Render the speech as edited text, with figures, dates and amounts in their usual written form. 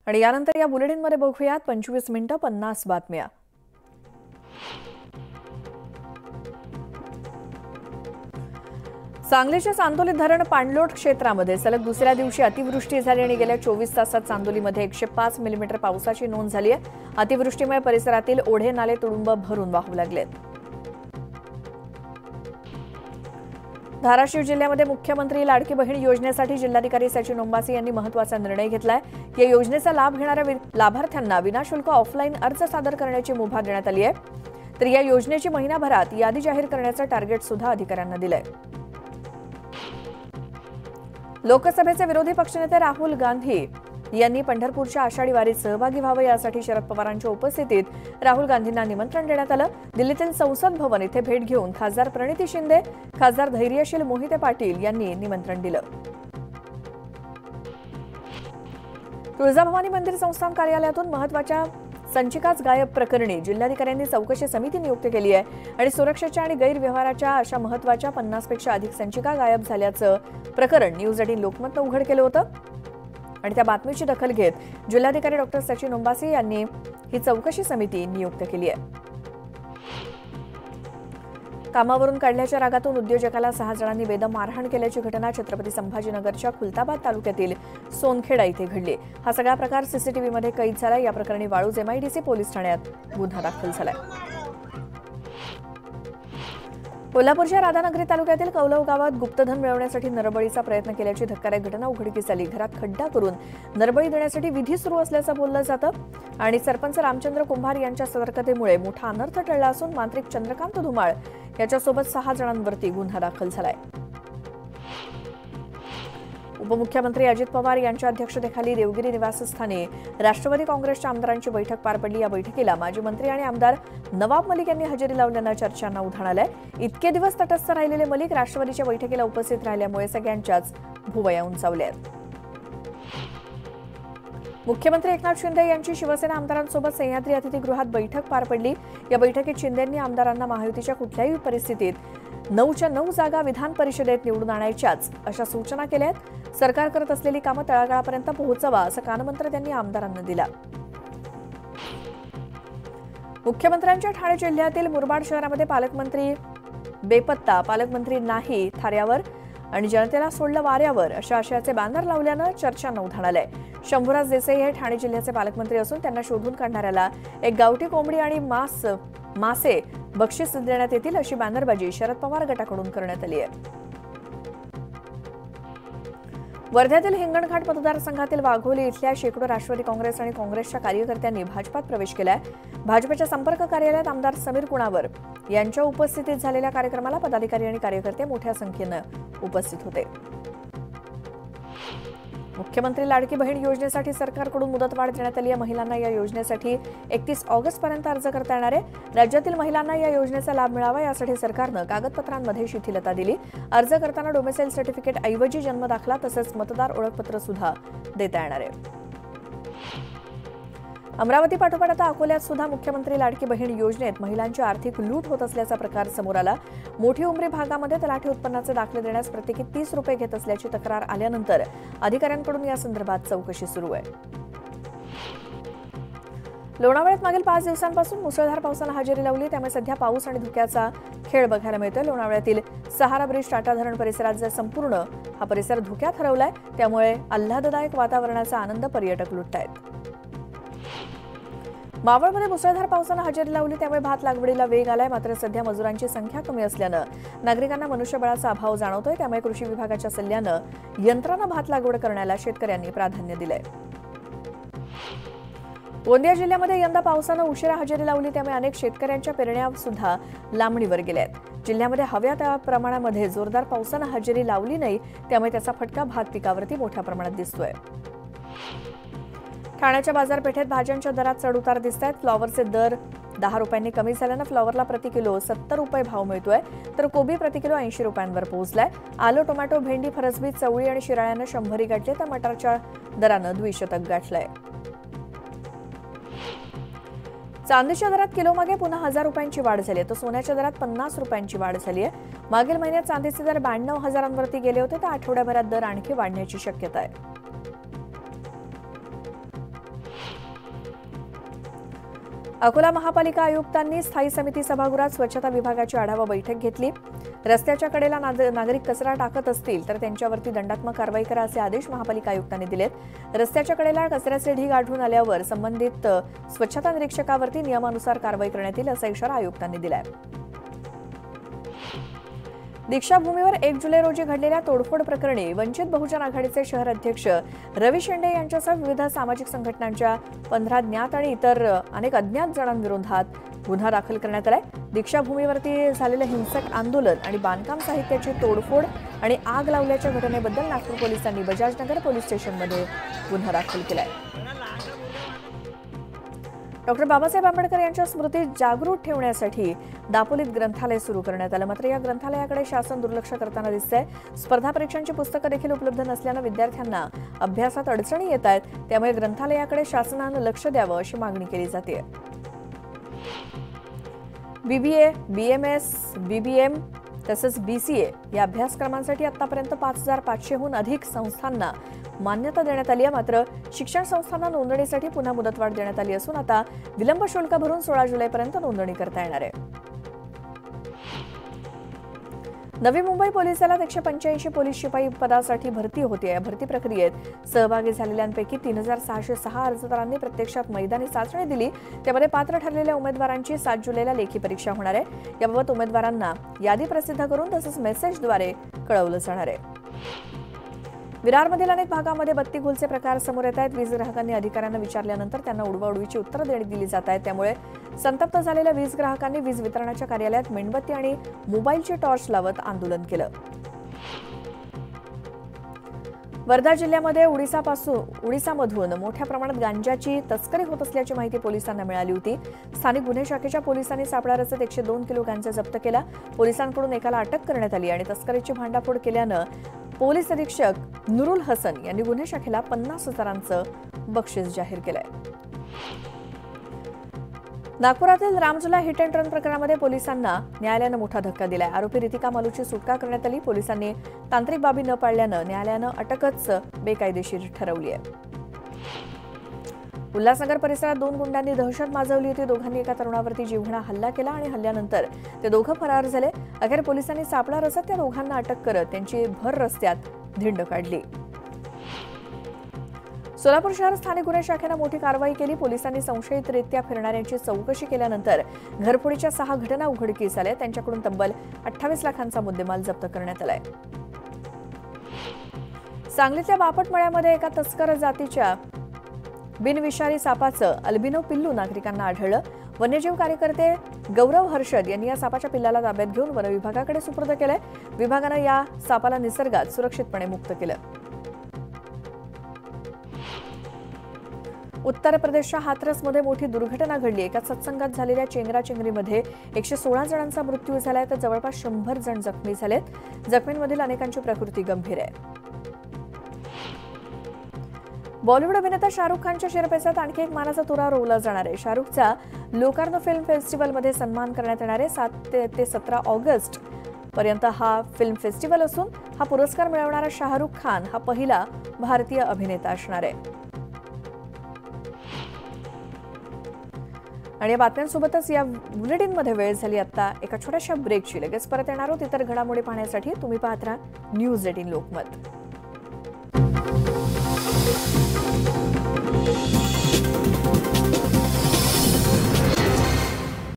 आणि यानंतर या बुलेटिनमध्ये बघूयात 25 मिनिटं 50 बातम्या। सांगलीच्या चांदोली धरण पाणलोट क्षेत्रामध्ये सलग दुसऱ्या दिवशी अतिवृष्टी झाली आणि गेल्या 24 तासात चांदोलीमध्ये 105 मिलीमीटर पावसाची नोंद झाली आहे। अतिवृष्टीमुळे परिसरातील ओढे नाले तुडुंब भरून वाहू लागलेत। धाराशिव जिल्ह्यामध्ये मुख्यमंत्री लाडकी बहीण योजनेसाठी जिल्हाधिकारी सचिन ओंबासी यांनी महत्त्वाचा निर्णय घेतलाय। या योजनेचा लाभ घेणाऱ्या लाभार्थ्यांना विनाशुल्क ऑफलाईन अर्ज सादर करण्याची मुभा देण्यात आली आहे। तर या योजनेची महिनाभरात यादी जाहीर करण्याचं टार्गेट सुद्धा अधिकाऱ्यांना दिलंय। लोकसभेचे विरोधी पक्षनेते राहुल गांधी यांनी पंढरपूरच्या आषाढी वारीत सहभागी व्हावे यासाठी शरद पवारांच्या उपस्थितीत राहुल गांधींना निमंत्रण देण्यात आलं। दिल्लीतील संसद भवन येथे भेट घेऊन खासदार प्रणिती शिंदे, खासदार धैर्यशील मोहिते पाटील यांनी निमंत्रण दिलं। तुळजाभवानी मंदिर संस्थान कार्यालयातून महत्त्वाच्या संचिकाच गायब प्रकरणी जिल्हाधिकाऱ्यांनी चौकशी समिती नियुक्त केली आहे आणि सुरक्षेच्या आणि गैरव्यवहाराच्या अशा महत्त्वाच्या 50 पेक्षा अधिक संचिका गायब झाल्याचं प्रकरण न्यूज 18 लोकमतनं उघड केलं होतं आणि त्या बातमीची दखल घेत जिल्हाधिकारी डॉक्टर सचिन ओंबासी यांनी ही चौकशी समिती नियुक्त केली आहे। कामावरून काढल्याच्या रागातून उद्योजकाला 6 जणांनी बेदम मारहाण केल्याची घटना छत्रपती संभाजीनगरच्या खुलताबाद तालुक्यातील सोनखेडा इथे घडली। हा सगळा प्रकार सीसीटीव्हीमध्ये कैद झाला। या प्रकरणी वाळूज MIDC पोलीस ठाण्यात गुन्हा दाखल झालाय। कोल्हापूरच्या राधानगरी तालुक्यातील कौलव गावात गुप्तधन मिळवण्यासाठी नरबळीचा प्रयत्न केल्याची धक्कादायक घटना उघडकीस आली। घरात खड्डा करून नरबळी देण्यासाठी विधी सुरू असल्याचं बोललं जातं आणि सरपंच रामचंद्र कुंभार यांच्या सतर्कतेमुळे मोठा अनर्थ टळला असून मांत्रिक चंद्रकांत धुमाळ याच्यासोबत 6 जणांवरती गुन्हा दाखल झालाय। उपमुख्यमंत्री अजित पवार यांच्या अध्यक्षतेखाली देवगिरी निवासस्थानी राष्ट्रवादी काँग्रेसच्या आमदारांची बैठक पार पडली। या बैठकीला माजी मंत्री आणि आमदार नवाब मलिक यांनी हजेरी लावल्यानं चर्चांना उधाण आलंय। इतके दिवस तटस्थ राहिलेले मलिक राष्ट्रवादीच्या बैठकीला उपस्थित राहिल्यामुळे सगळ्यांच्याच भुवया उंचावल्या आहेत। मुख्यमंत्री एकनाथ शिंदे यांची शिवसेना आमदारांसोबत सह्याद्री अतिथीगृहात बैठक पार पडली। या बैठकीत शिंदेंनी आमदारांना महायुतीच्या कुठल्याही परिस्थितीत 9च्या 9 जागा विधान परिषदेत निवडून आणायच्याच अशा सूचना केल्या आहेत। सरकार करत असलेली कामं तळागाळापर्यंत पोहोचवा असं कानमंत्र त्यांनी आमदारांना दिला। मुख्यमंत्र्यांच्या ठाणे जिल्ह्यातील मुरबाड शहरामध्ये पालकमंत्री बेपत्ता, पालकमंत्री नाही थाऱ्यावर आणि जनतेला सोडलं वाऱ्यावर अशा आशयाचे बॅनर लावल्यानं चर्चांना उधाण आलंय। शंभूराज देसाई हे ठाणे जिल्ह्याचे पालकमंत्री असून त्यांना शोधून काढणाऱ्याला एक गावठी कोंबडी आणि मासे बक्षीस देण्यात येतील अशी बॅनरबाजी शरद पवार गटाकडून करण्यात आली आहे। वर्ध्यातील हिंगणघाट मतदारसंघातील वाघोली इथल्या शेकडो राष्ट्रवादी काँग्रेस आणि काँग्रेसच्या कार्यकर्त्यांनी भाजपात प्रवेश केलाय। भाजपच्या संपर्क कार्यालयात आमदार समीर कुणावर यांच्या उपस्थितीत झालेल्या कार्यक्रमाला पदाधिकारी आणि कार्यकर्ते मोठ्या संख्येनं उपस्थित होते। मुख्यमंत्री लाडकी बहीण योजनेसाठी सरकारकडून मुदतवाढ देण्यात आली आहे। महिलांना या योजनेसाठी 31 ऑगस्टपर्यंत अर्ज करता येणार आहे। राज्यातील महिलांना या योजनेचा लाभ मिळावा यासाठी सरकारनं कागदपत्रांमध्ये शिथिलता दिली। अर्ज करताना डोमेसाईल सर्टिफिकेट ऐवजी जन्म दाखला तसंच मतदार ओळखपत्र सुद्धा देता येणार आहे। अमरावती पाठोपाठ आता अकोल्यात सुद्धा मुख्यमंत्री लाडकी बहीण योजनेत महिलांची आर्थिक लूट होत असल्याचा प्रकार समोर आला। मोठी उमरी भागामध्ये तलाठी उत्पन्नाचे दाखले देण्यास प्रत्येकी 30 रुपये घेत असल्याची तक्रार आल्यानंतर अधिकाऱ्यांकडून या संदर्भात चौकशी सुरू आहे। लोणावळ्यात मागील 5 दिवसांपासून मुसळधार पावसानं हजेरी लावली, त्यामुळे सध्या पाऊस आणि धुक्याचा खेळ बघायला मिळतोय। लोणावळ्यातील सहारा ब्रिज टाटा धरण परिसरात संपूर्ण हा परिसर धुक्यात हरवलाय, त्यामुळे आल्हाददायक वातावरणाचा आनंद पर्यटक लुटतायत। मावळमध्ये मुसळधार पावसानं हजेरी लावली, त्यामुळे भात लागवडीला वेग आलाय। मात्र सध्या मजुरांची संख्या कमी असल्यानं नागरिकांना मनुष्यबळाचा अभाव जाणवतोय, त्यामुळे कृषी विभागाच्या सल्ल्यानं यंत्रानं भात लागवड करण्याला शेतकऱ्यांनी प्राधान्य दिलंय। गोंदिया जिल्ह्यामध्ये यंदा पावसानं उशिरा हजेरी लावली, त्यामुळे अनेक शेतकऱ्यांच्या पेरण्या सुद्धा लांबणीवर गेल्या आहेत। जिल्ह्यामध्ये हव्या त्या प्रमाणामध्ये जोरदार पावसानं हजेरी लावली नाही, त्यामुळे त्याचा फटका भात पिकावरती मोठ्या प्रमाणात दिसतोय। ठाण्याच्या बाजारपेठेत भाज्यांच्या दरात चढ उतार दिसतायत। फ्लॉवरचे दर 10 रुपयांनी कमी झाल्यानं फ्लॉवरला प्रति किलो 70 रुपये भाव मिळतोय, तर कोबी प्रति किलो 80 रुपयांवर पोहोचलाय। आलू, टोमॅटो, भेंडी, फरसबी, चवळी आणि शिराळ्यानं 100 गाठले, तर मटारच्या दरानं 200 गाठलंय। चांदीच्या दरात किलोमागे पुन्हा 1000 रुपयांची वाढ झाली आहे, तर सोन्याच्या दरात 50 रुपयांची वाढ झाली आहे। मागील महिन्यात चांदीचे दर 92,000वरती गेले होते, तर आठवड्याभरात दर आणखी वाढण्याची शक्यता आहे। अकोला महापालिका आयुक्तांनी स्थायी समिती सभागृहात स्वच्छता विभागाची आढावा बैठक घेतली। रस्त्याच्या कडेला नागरिक कचरा टाकत असतील तर त्यांच्यावरती दंडात्मक कारवाई करा असे आदेश महापालिका आयुक्तांनी दिलेत। रस्त्याच्या कडेला कचऱ्याचे ढीग आढळून आल्यावर संबंधित स्वच्छता निरीक्षकावरती नियमानुसार कारवाई करण्यात येईल असा इशारा आयुक्तांनी दिलाय। दीक्षाभूमीवर 1 जुलै रोजी घडलेल्या तोडफोड प्रकरणी वंचित बहुजन आघाडीचे शहर अध्यक्ष रवी शेंडे यांच्यासह विविध सामाजिक संघटनांच्या 15 ज्ञात आणि इतर अनेक अज्ञात जणांविरोधात गुन्हा दाखल करण्यात आलाय। दीक्षाभूमीवरती झालेलं हिंसक आंदोलन आणि बांधकाम साहित्याची तोडफोड आणि आग लावल्याच्या घटनेबद्दल नागपूर पोलिसांनी बजाजनगर पोलीस स्टेशनमध्ये गुन्हा दाखल केलाय। डॉक्टर बाबासाहेब आंबेडकर यांच्या स्मृती जागृत ठेवण्यासाठी दापोलीत ग्रंथालय सुरू करण्यात आलं। मात्र या ग्रंथालयाकडे शासन दुर्लक्ष करताना दिसतंय। स्पर्धा परीक्षांची पुस्तकं देखील उपलब्ध नसल्यानं विद्यार्थ्यांना अभ्यासात अडचणी येत आहेत। त्यामुळे ग्रंथालयाकडे शासनानं लक्ष द्यावं अशी मागणी केली जाते। बीबीए, बीएमएस, बीबीएम तसंच बीसीए या अभ्यासक्रमांसाठी आतापर्यंत 5500हून अधिक संस्थांना मान्यता देण्यात आली आहे। मात्र शिक्षण संस्थांना नोंदणीसाठी पुन्हा मुदतवाढ देण्यात आली असून आता विलंब शुल्क भरून 16 जुलैपर्यंत नोंदणी करता येणार आहे। नवी मुंबई पोलिसाला 185 पोलीस शिपाई पदासाठी भरती होती। या भरती प्रक्रियेत सहभागी झालेल्यांपैकी 3606 अर्जदारांनी प्रत्यक्षात मैदानी चाचणी दिली। त्यामध्ये पात्र ठरलेल्या उमेदवारांची 7 जुलैला लेखी परीक्षा होणार आहे। याबाबत उमेदवारांना यादी प्रसिद्ध करून तसंच मेसेजद्वारे कळवलं जाणार आहे। विरारमधील अनेक भागांमध्ये बत्ती गुलचे प्रकार समोर येत आहेत। वीज ग्राहकांनी अधिकाऱ्यांना विचारल्यानंतर त्यांना उडवाउडवीची उत्तरं दिली जात आहेत। त्यामुळे संतप्त झालेल्या वीज ग्राहकांनी वीज वितरणाच्या कार्यालयात मेणबत्ती आणि मोबाईलची टॉर्च लावत आंदोलन केलं। वर्धा जिल्ह्यामध्ये ओडिसामधून मोठ्या प्रमाणात गांजाची तस्करी होत असल्याची माहिती पोलिसांना मिळाली होती। स्थानिक गुन्हे शाखेच्या पोलिसांनी सापळा रचत 102 किलो गांजा जप्त केला। पोलिसांकडून एकाला अटक करण्यात आली आणि तस्करीची भांडाफोड केल्यानं पोलीस अधीक्षक नुरुल हसन यांनी गुन्हे शाखेला 50,000चं बक्षीस जाहीर केलंय। नागपुरातील रामझुला हिट अँड रन प्रकरणामध्ये पोलिसांना न्यायालयानं मोठा धक्का दिलाय। आरोपी रितिका मालूची सुटका करण्यात आली। पोलिसांनी तांत्रिक बाबी न पाळल्यानं न्यायालयानं अटकच बेकायदेशीर ठरवली आहे। उल्हासनगर परिसरात 2 गुंडांनी दहशत माजवली होती। दोघांनी एका तरुणावरती जीवघेणा हल्ला केला आणि हल्ल्यानंतर ते दोघं फरार झाले। अखेर पोलिसांनी सापळा रचत त्या दोघांना अटक करत त्यांची भर रस्त्यात धिंड काढली। सोलापूर शहर स्थानिक गुन्हे शाखेनं मोठी कारवाई केली। पोलिसांनी संशयितरित्या फिरणाऱ्यांची चौकशी केल्यानंतर घरफोडीच्या 6 घटना उघडकीस आल्या। त्यांच्याकडून तब्बल 28 लाखांचा मुद्देमाल जप्त करण्यात आलाय। सांगलीतल्या बापटमळ्यामध्ये एका तस्कर जातीच्या बिनविषारी सापाचं अल्बिनो पिल्लू नागरिकांना आढळलं। वन्यजीव कार्यकर्ते गौरव हर्षद यांनी या सापाच्या पिल्लाला ताब्यात घेऊन वन विभागाकडे सुपूर्द केलंय। विभागानं या सापाला निसर्गात सुरक्षितपणे मुक्त केलं। उत्तर प्रदेशच्या हाथरसमध्ये मोठी दुर्घटना घडली। एका सत्संगात झालेल्या चेंगराचेंगरीमध्ये 116 जणांचा मृत्यू झालाय तर जवळपास 100 जण जखमी झालेत। जखमींमधील अनेकांची प्रकृती गंभीर आहे। बॉलिवूड अभिनेता शाहरुख खानच्या शिरपेचात आणखी एक मानाचा तुरा रोवला जाणार आहे। शाहरुखचा लोकार्नो फिल्म फेस्टिवलमध्ये सन्मान करण्यात येणार आहे। 7 ते 17 ऑगस्ट पर्यंत हा फिल्म फेस्टिवल असून हा पुरस्कार मिळवणारा शाहरुख खान हा पहिला भारतीय अभिनेता असणार आहे। आणि या बातम्यांसोबतच या बुलेटिनमध्ये वेळ झाली आता एका छोट्याशा ब्रेकची। लगेच परत येणार आहोत इतर घडामोडी पाहण्यासाठी। तुम्ही पाहत राहा न्यूज 18 लोकमत।